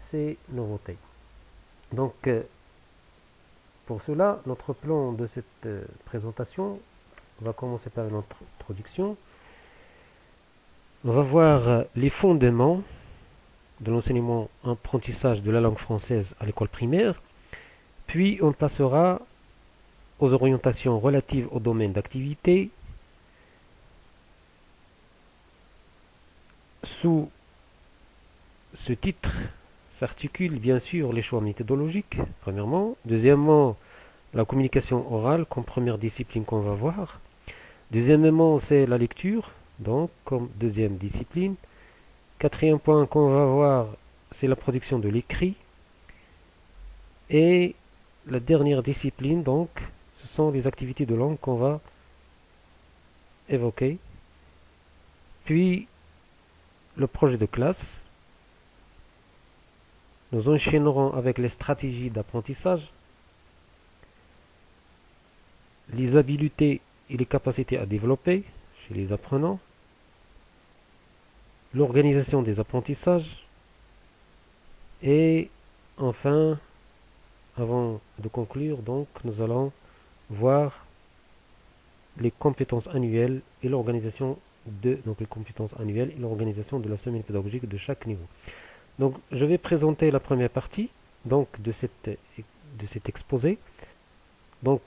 ces nouveautés. Donc, pour cela, notre plan de cette présentation va commencer par une introduction. On va voir les fondements de l'enseignement apprentissage de la langue française à l'école primaire, puis on passera aux orientations relatives au domaine d'activité. Sous ce titre s'articulent bien sûr les choix méthodologiques, premièrement. Deuxièmement, la communication orale comme première discipline qu'on va voir. Deuxièmement, c'est la lecture, donc comme deuxième discipline. Quatrième point qu'on va voir, c'est la production de l'écrit. Et la dernière discipline, donc, ce sont les activités de langue qu'on va évoquer. Puis, le projet de classe. Nous enchaînerons avec les stratégies d'apprentissage, les habiletés et les capacités à développer chez les apprenants, l'organisation des apprentissages et enfin, avant de conclure, donc, nous allons voir les compétences annuelles et l'organisation de la semaine pédagogique de chaque niveau. Donc, je vais présenter la première partie donc de cet exposé. Donc,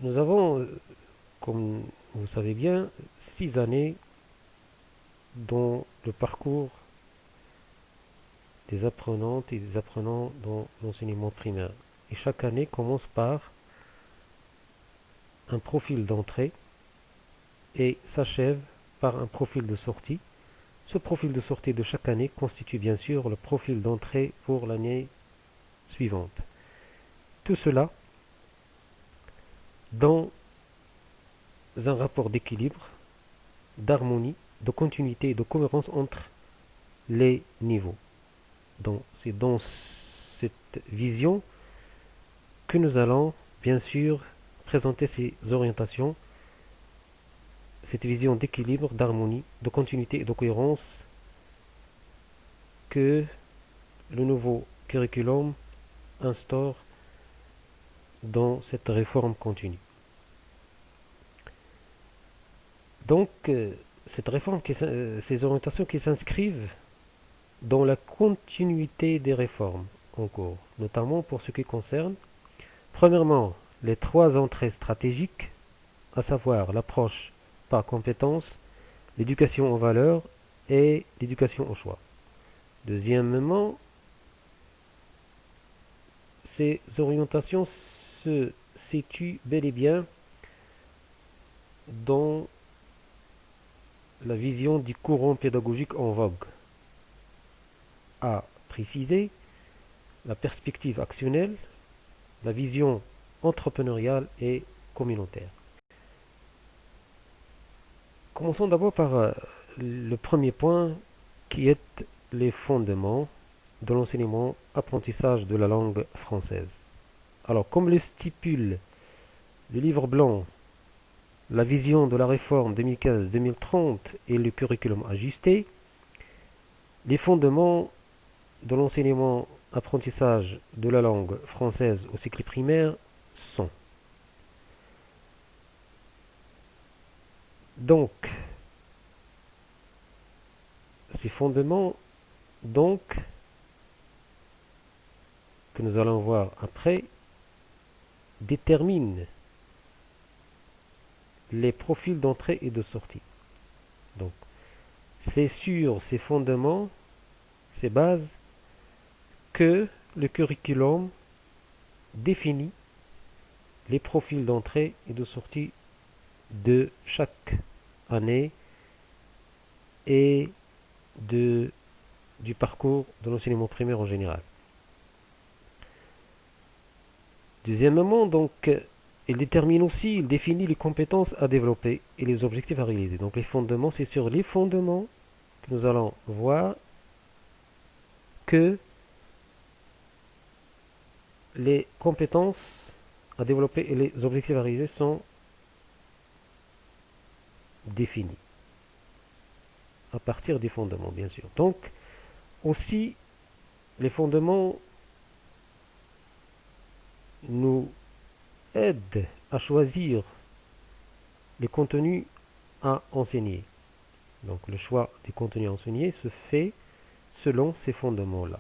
nous avons, comme vous savez bien, 6 années dans le parcours des apprenantes et des apprenants dans l'enseignement primaire. Et chaque année commence par un profil d'entrée et s'achève par un profil de sortie. Ce profil de sortie de chaque année constitue bien sûr le profil d'entrée pour l'année suivante. Tout cela dans un rapport d'équilibre, d'harmonie, de continuité et de cohérence entre les niveaux. Donc, c'est dans cette vision que nous allons bien sûr présenter ces orientations, cette vision d'équilibre, d'harmonie, de continuité et de cohérence que le nouveau curriculum instaure dans cette réforme continue. Donc, cette réforme, ces orientations qui s'inscrivent dans la continuité des réformes en cours, notamment pour ce qui concerne, premièrement, les 3 entrées stratégiques, à savoir l'approche par compétences, l'éducation aux valeurs et l'éducation au choix. Deuxièmement, ces orientations se situent bel et bien dans la vision du courant pédagogique en vogue. À préciser, la perspective actionnelle, la vision entrepreneuriale et communautaire. Commençons d'abord par le premier point qui est les fondements de l'enseignement apprentissage de la langue française. Alors, comme le stipule le livre blanc, la vision de la réforme 2015-2030 et le curriculum ajusté, les fondements de l'enseignement apprentissage de la langue française au cycle primaire sont. Donc, ces fondements, donc, que nous allons voir après, déterminent les profils d'entrée et de sortie. Donc, c'est sur ces fondements, ces bases, que le curriculum définit les profils d'entrée et de sortie de chaque année et du parcours de l'enseignement primaire en général. Deuxièmement, donc, il définit les compétences à développer et les objectifs à réaliser. Donc les fondements, c'est sur les fondements que nous allons voir que les compétences à développer et les objectifs à réaliser sont définis à partir des fondements, bien sûr. Donc, aussi, les fondements nous aident à choisir les contenus à enseigner. Donc le choix des contenus à enseigner se fait selon ces fondements-là.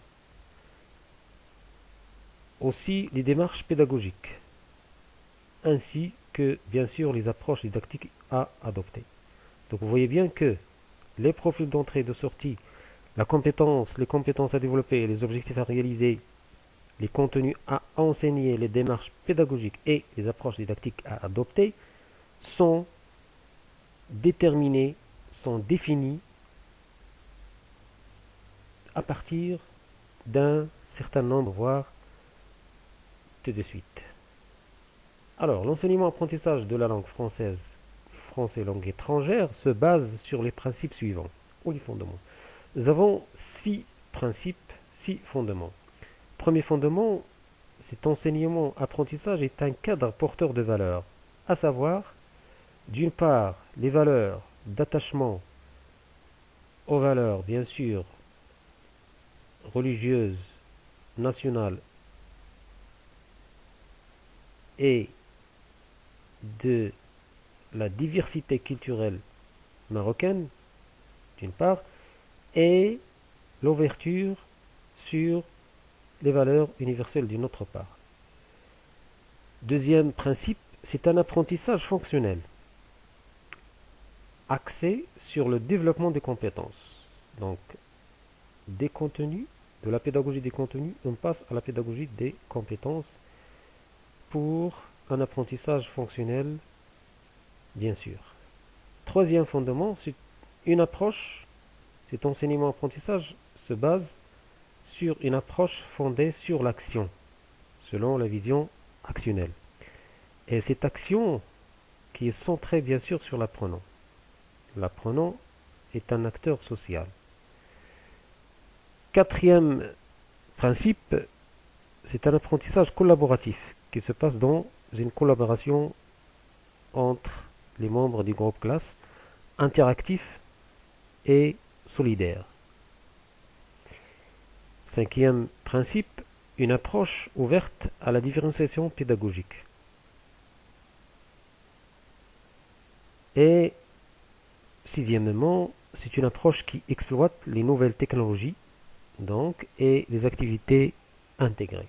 Aussi les démarches pédagogiques, ainsi que bien sûr les approches didactiques à adopter. Donc vous voyez bien que les profils d'entrée et de sortie, la compétence, les compétences à développer, les objectifs à réaliser, les contenus à enseigner, les démarches pédagogiques et les approches didactiques à adopter sont déterminés, sont définis à partir d'un certain nombre, voire tout de suite. Alors, l'enseignement-apprentissage de la langue française, français langue étrangère, se base sur les principes suivants, ou les fondements. Nous avons 6 principes, 6 fondements. Premier fondement, cet enseignement-apprentissage est un cadre porteur de valeurs, à savoir, d'une part, les valeurs d'attachement aux valeurs, bien sûr, religieuses, nationales et de la diversité culturelle marocaine, d'une part, et l'ouverture sur les valeurs universelles d'une autre part. Deuxième principe, c'est un apprentissage fonctionnel, axé sur le développement des compétences. Donc, des contenus, de la pédagogie des contenus, on passe à la pédagogie des compétences pour un apprentissage fonctionnel, bien sûr. Troisième fondement, c'est une approche, cet enseignement-apprentissage se base sur une approche fondée sur l'action, selon la vision actionnelle. Et cette action qui est centrée bien sûr sur l'apprenant. L'apprenant est un acteur social. Quatrième principe, c'est un apprentissage collaboratif qui se passe dans une collaboration entre les membres du groupe classe, interactif et solidaire. Cinquième principe, une approche ouverte à la différenciation pédagogique. Et sixièmement, c'est une approche qui exploite les nouvelles technologies donc, et les activités intégrées.